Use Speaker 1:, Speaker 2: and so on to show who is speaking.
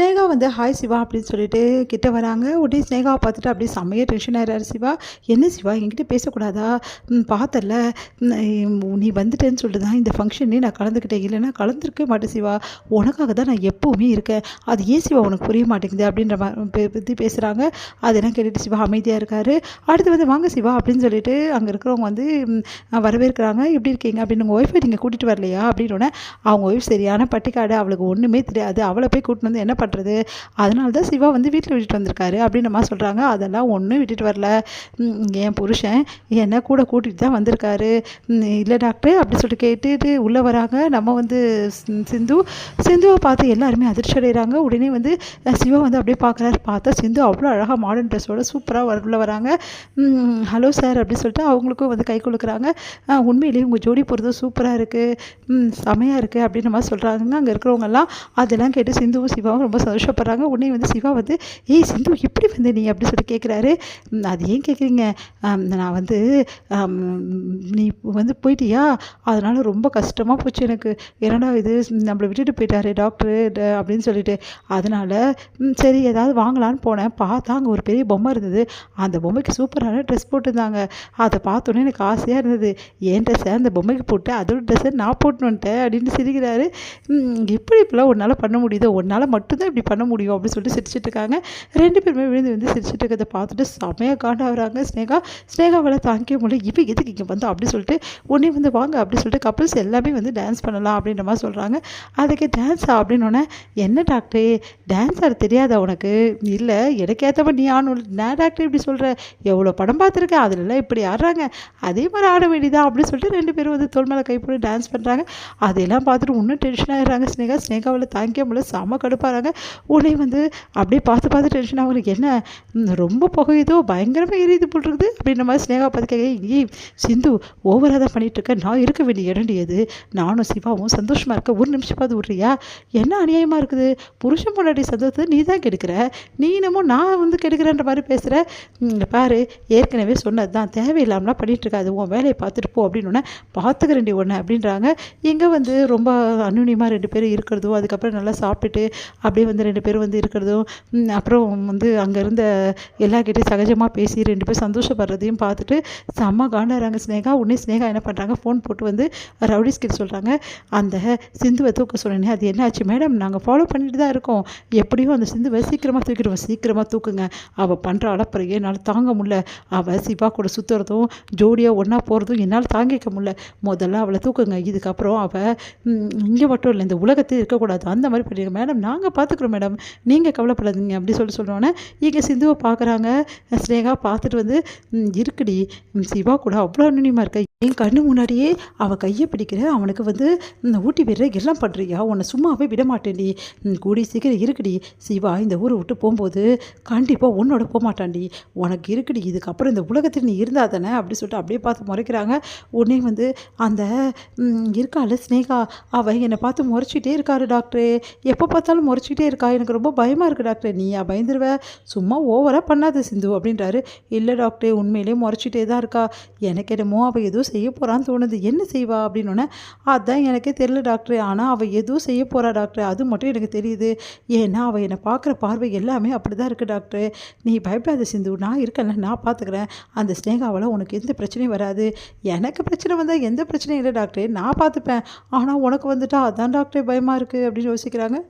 Speaker 1: ஸ்னேகா வந்து ஹாய் சிவா அப்படின்னு சொல்லிட்டு கிட்ட வராங்க. உடனே ஸ்னேகாவை பார்த்துட்டு அப்படியே செம்மையா டென்ஷன் ஆயிடுறாரு சிவா. என்ன சிவா என்கிட்ட பேசக்கூடாதா? பார்த்தல்ல, நீ வந்துட்டேன்னு சொல்லிட்டு தான் இந்த ஃபங்க்ஷனே நான் கலந்துக்கிட்டேன். இல்லைன்னா கலந்துருக்கவே மாட்டேன் சிவா. உனக்காக தான் நான் எப்போவுமே இருக்கேன். அது ஏன் சிவா உனக்கு புரிய மாட்டேங்குது அப்படின்ற பற்றி பேசுகிறாங்க. அதெல்லாம் கேட்டுட்டு சிவா அமைதியாக இருக்காரு. அடுத்து வந்து வாங்க சிவா அப்படின்னு சொல்லிட்டு அங்கே இருக்கிறவங்க வந்து வரவேற்கிறாங்க. எப்படி இருக்கீங்க அப்படின்னு, உங்கள் ஒய்ஃபை நீங்கள் கூட்டிகிட்டு வரலையா அப்படின்னோடனே, அவங்க ஒய்ஃப் சரியான பட்டிக்காடு, அவளுக்கு ஒன்றுமே தெரியாது, அவளை போய் கூட்டின்னு வந்து என்ன பண்ணுறது, அதனால தான் சிவா வந்து வீட்டில் விட்டுட்டு வந்திருக்காரு அப்படின்ற மாதிரி சொல்கிறாங்க. அதெல்லாம் ஒன்றும் விட்டுட்டு வரல, என் புருஷன் என்னை கூட கூட்டிகிட்டு தான் வந்திருக்காரு. இல்லை டாக்டர் அப்படி சொல்லிட்டு கேட்டுட்டு உள்ளே வராங்க. நம்ம வந்து சிந்துவை பார்த்து எல்லாருமே அதிர்ச்சி அடைகிறாங்க. உடனே வந்து சிவா வந்து அப்படியே பார்க்குறாரு. பார்த்தா சிந்து அவ்வளோ அழகாக மாடர்ன் ட்ரெஸ்ஸோட சூப்பராக உள்ளே வராங்க. ஹலோ சார் அப்படின்னு சொல்லிட்டு அவங்களுக்கும் வந்து கை கொடுக்குறாங்க. உண்மையிலேயே உங்கள் ஜோடி போகிறதும் சூப்பராக இருக்குது, செமையாக இருக்குது அப்படின்ற மாதிரி சொல்கிறாங்க அங்கே இருக்கிறவங்கெல்லாம். அதெல்லாம் கேட்டு சிந்துவும் சிவாவும் ரொம்ப சந்தோஷப்படுறாங்க. உடனே வந்து சிவா வந்து ஏய் சிந்து எப்படி வந்து நீ அப்படி சொல்லி கேட்குறாரு. அது ஏன் கேட்குறீங்க, நான் வந்து நீ வந்து போயிட்டியா, அதனால் ரொம்ப கஷ்டமாக போச்சு எனக்கு. என்னடா இது நம்மளை விட்டுட்டு போயிட்டாரு டாக்டரு அப்படின்னு சொல்லிட்டு, அதனால் சரி ஏதாவது வாங்கலான்னு போனேன். பார்த்தா அங்கே ஒரு பெரிய பொம்மை இருந்தது. அந்த பொம்மைக்கு சூப்பரான ட்ரெஸ் போட்டிருந்தாங்க. அதை பார்த்தோன்னே எனக்கு ஆசையாக இருந்தது. என் ட்ரெஸ்ஸை அந்த பொம்மைக்கு போட்டு அதோட ட்ரெஸ்ஸை நான் போட்டுன்னு வந்துட்டேன் அப்படின்னு சிரிக்கிறாரு. இப்படிலாம் உன்னால் பண்ண முடியுதோ, உன்னால் மட்டும்தான் இப்படி பண்ண முடியும் அப்படின்னு சொல்லிட்டு சிரிச்சிட்டு இருக்காங்க. ரெண்டு பேருமே விழுந்து வந்து சிரிச்சிட்டு இருக்கிறத பார்த்துட்டு செமையாக காண்டாகிறாங்க ஸ்னேகாவால் தாங்கிக்க முடியல. இப்போ எதுக்கு இங்கே வந்து அப்படி சொல்லிட்டு உடனே வந்து வாங்க அப்படி சொல்லிட்டு கப்பிள்ஸ் எல்லாமே வந்து டான்ஸ் பண்ணலாம் அப்படின்ற மாதிரி சொல்கிறாங்க. அதுக்கு டான்ஸா அப்படின்னோடனே, என்ன டாக்டர் டான்ஸ் ஆட தெரியாதா உனக்கு? இல்லை எனக்கு ஏற்ற மாதிரி நீ ஆடணும். நான் டாக்டர் இப்படி சொல்கிறேன், எவ்வளோ படம் பார்த்துருக்கேன், அதுலலாம் இப்படி ஆடுறாங்க, அதே மாதிரி ஆட வேண்டியதா அப்படின்னு சொல்லிட்டு ரெண்டு பேரும் வந்து தோல் மேலே கை போட்டு டான்ஸ் பண்ணுறாங்க. அதெல்லாம் பார்த்துட்டு இன்னும் டென்ஷன் ஆகிடுறாங்க. ஸ்னேகாவில் தாங்கிக்க முடியல, செம கடுப்பாகிறாங்க. உடனே வந்து அப்படியே பார்த்து டென்ஷன் ஆகுது. என்ன ரொம்ப புகையுதோ, பயங்கரமாக எரியுது போட்டுருக்குது அப்படின்ற மாதிரி ஸ்னேகா பார்த்து கேட்க, ஏய் சிந்து ஓவராக தான் பண்ணிகிட்ருக்கேன், நான் இருக்க வேண்டிய இடண்டியது, நானும் சிவாவும் சந்தோஷமாக இருக்க, ஒரு நிமிஷமாவது விட்றியா? என்ன அநியாயமாக இருக்குது, புருஷன் பொண்டாட்டி சந்தோஷத்தை நீ தான் கெடுக்கிற, நீ என்னமோ நான் வந்து கெடுக்கிறேன்ற மாதிரி பேசுகிற. பாரு ஏற்கனவே சொன்னது தான், தேவையில்லாமலாம் பண்ணிகிட்ருக்காது, உன் வேலையை பார்த்துட்டு போ அப்படின்னு பார்த்துக்கிறேன்டி ஒன்று அப்படின்றாங்க. இங்கே வந்து ரொம்ப அன்னுனியமாக ரெண்டு பேரும் இருக்கிறதும், அதுக்கப்புறம் நல்லா சாப்பிட்டுட்டு அப்படியே வந்து ரெண்டு பேரும் வந்து இருக்கிறதும், அப்புறம் வந்து அங்கே இருந்த எல்லார்கிட்டையும் சகஜமாக பேசி ரெண்டு பேரும் சந்தோஷப்படுறதையும் பார்த்துட்டு செம்ம காண்டாகிறாங்க ஸ்னேகா. உடனே ஸ்னேகா என்ன பண்ணுறாங்க, ஃபோன் போட்டு வந்து ரவுடிஸ்கிட்ட சொல்கிறாங்க, அந்த சிந்துவை தூக்க சொன்னேனே அது என்ன ஆச்சு மேடம், நாங்கள் ஃபாலோ பண்ணிட்டு தான் இருக்கோம், எப்படியும் அந்த சிந்துவை சீக்கிரமாக தூக்குங்க, அவள் பண்ணுற அளப்பறையே என்னால் தாங்க முடியல, அவள் சிவா கூட சுற்றுறதும் ஜோடியாக ஒன்றா போகிறதும் என்னால் தாங்கிக்க முடியல, முதல்ல அவளை தூக்குங்க, இதுக்கப்புறம் அவள் இங்கே மட்டும் இல்லை இந்த உலகத்தில் இருக்கக்கூடாது, அந்த மாதிரி பண்ணிடுங்க மேடம், நாங்கள் பார்த்துக்குறோம் மேடம், நீங்கள் கவலைப்படாதீங்க அப்படி சொல்கிறோன்னே இங்கே சிந்துவை பார்க்குறாங்க. ஸ்னேகா பார்த்துட்டு வந்து இருக்குடி, சிவா கூட அவ்வளோ அன்னியமாக இருக்க, என் கண்ணு முன்னாடியே அவள் கையை பிடிக்கிற, அவனுக்கு வந்து ஊட்டி விடுற, எல்லாம் பண்ணுறியா, உன்னை சும்மாவே விட மாட்டேன்டி, கூடி சீக்கிரம் இருக்குடி, சிவா இந்த ஊரை விட்டு போகும்போது கண்டிப்பாக உன்னோட போக மாட்டான்டி, உனக்கு இருக்குடி, இதுக்கப்புறம் இந்த உலகத்தில் நீ இருந்தா தானே அப்படி சொல்லிட்டு அப்படியே பார்த்து முறைக்கிறாங்க. உடனே வந்து அந்த இருக்காள் ஸ்னேகா, அவள் என்னை பார்த்து முறைச்சிட்டே இருக்காரு டாக்டரு, எப்போ பார்த்தாலும் முறைச்சிட்டே இருக்கா, எனக்கு ரொம்ப பயமாக இருக்குது டாக்டர், நீயா பயந்துருவ, சும்மா ஓவராக பண்ணாத சிந்து அப்படின்றாரு. இல்லை டாக்டர் உண்மையிலே முறைச்சிட்டே தான் இருக்கா, எனக்கு என்னமோ அவள் எதுவும் செய்ய போகிறான்னு தோணுது, என்ன செய்வா அப்படின்னோடனே, அதான் எனக்கே தெரியல டாக்டர், ஆனால் அவள் எதுவும் செய்ய போகிறா டாக்டர், அது மட்டும் எனக்கு தெரியுது, ஏன்னா அவள் என்னை பார்க்குற பார்வை எல்லாமே அப்படி தான் இருக்குது டாக்டர், நீ பயப்படாத சிந்து, நான் இருக்கேன்ல, நான் பார்த்துக்கிறேன், அந்த ஸ்னேகாவால் உனக்கு எந்த பிரச்சனையும் வராது, எனக்கு பிரச்சனை வந்தால் எந்த பிரச்சனையும் இல்லை டாக்டர், நான் பார்த்துப்பேன், ஆனால் உனக்கு வந்துட்டா அதான் டாக்டர் பயமாக இருக்குது அப்படின்னு யோசிக்கிறாங்க.